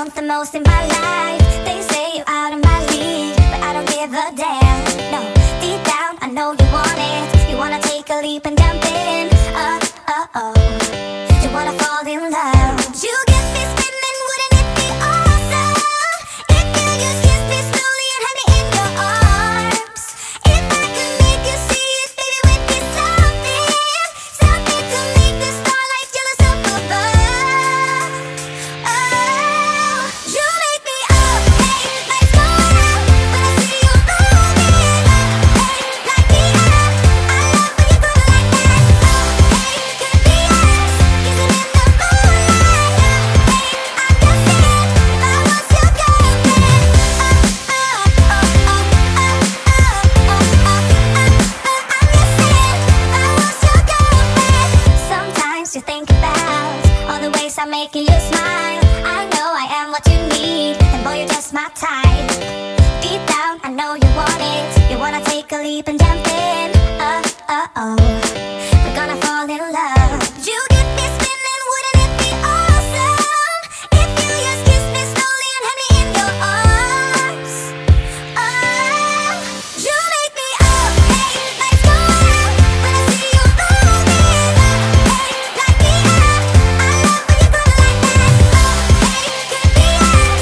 want the most in my life. They say you're out of my league, but I don't give a damn. No, deep down I know you want it. You wanna take a leap and jump in. You wanna fall in love. You get me spinning, wouldn't it be awesome if you just kiss me slowly and have me in your arms? If I could make you see it, baby, would be something to make the starlight jealous up above. Oh, you make me up, hey, lights go out when I see you moving up, hey, like the air. I love when you do it like that. Oh, hey, could be us, kissing in the moonlight. Hey, I'm just saying, if I was your girlfriend. Sometimes you think about all the ways I'm making you smile. I know I am what you need, and boy, you're just my type. Deep down, I know you want it. You wanna take a leap and jump in. We're gonna fall in love. You get me spinning, wouldn't it be awesome if you just kiss me slowly and have me in your arms? Oh, you make me up, hey, lights go out when I see you moving up, hey, like the air. I love when you do it like that. Oh, hey, could be us,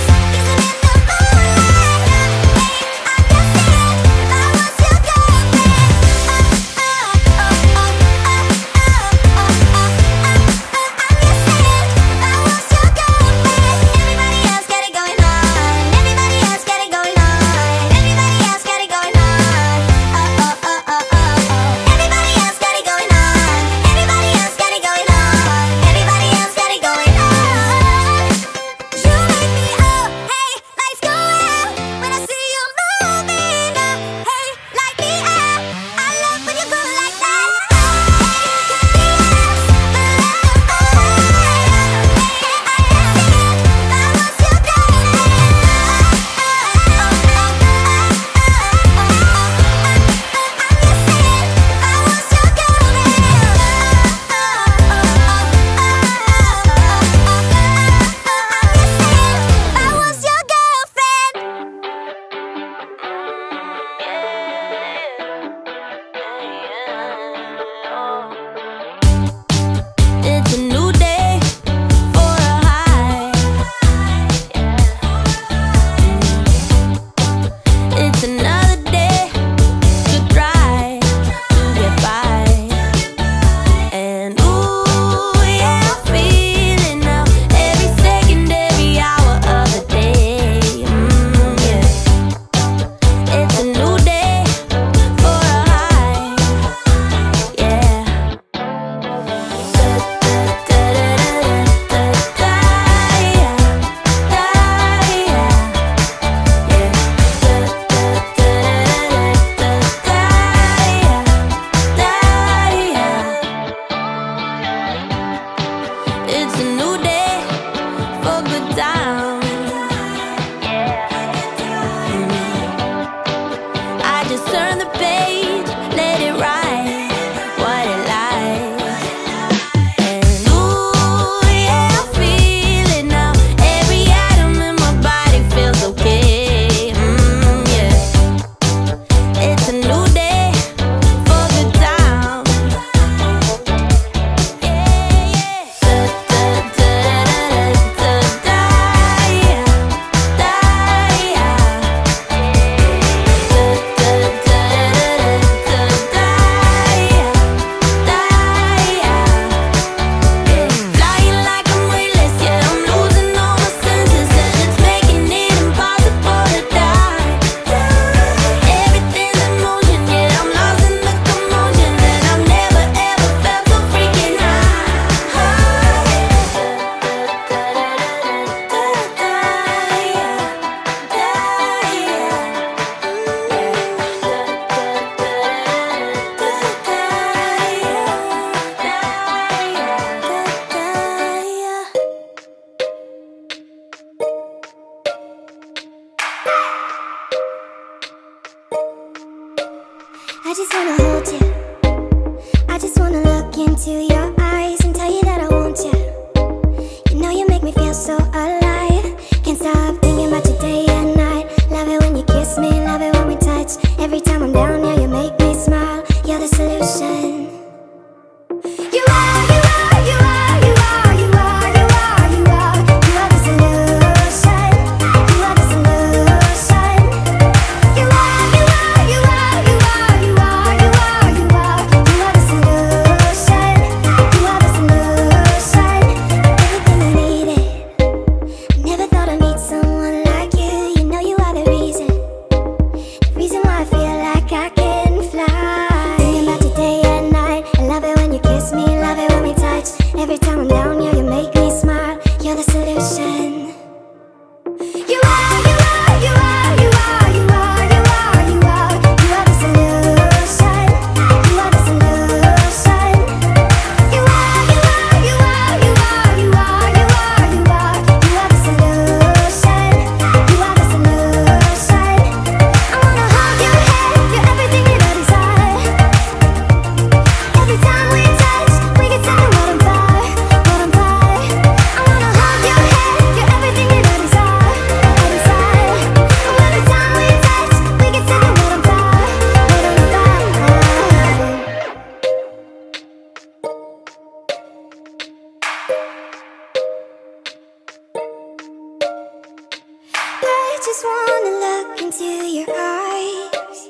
just wanna look into your eyes.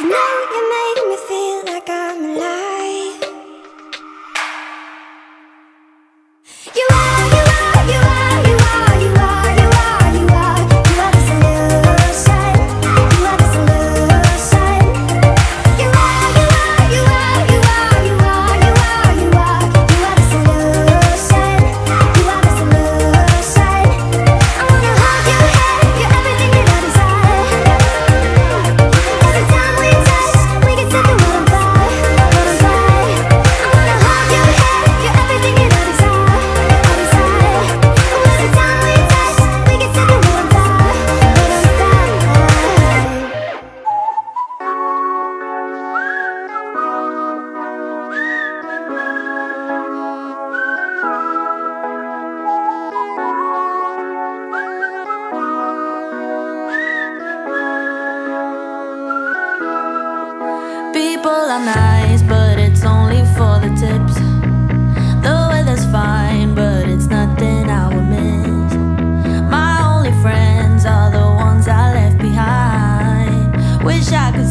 You know you make me feel like I'm alive. You are, you are, you are, you are, you are, you are, you are. You are the solution. You are the solution. You are, you are, you are, you are, you are, you are, you are. You are the solution. You are the solution. I wanna hold your hand, you're everything that I desire. Every time we touch, we can set the world on fire, world on fire. I wanna hold your hand, you're everything that I desire. Every time we touch, we can set the world on fire, world on People are nice, but it's only for the tips. The weather's fine, but it's nothing I would miss. My only friends are the ones I left behind. Wish I could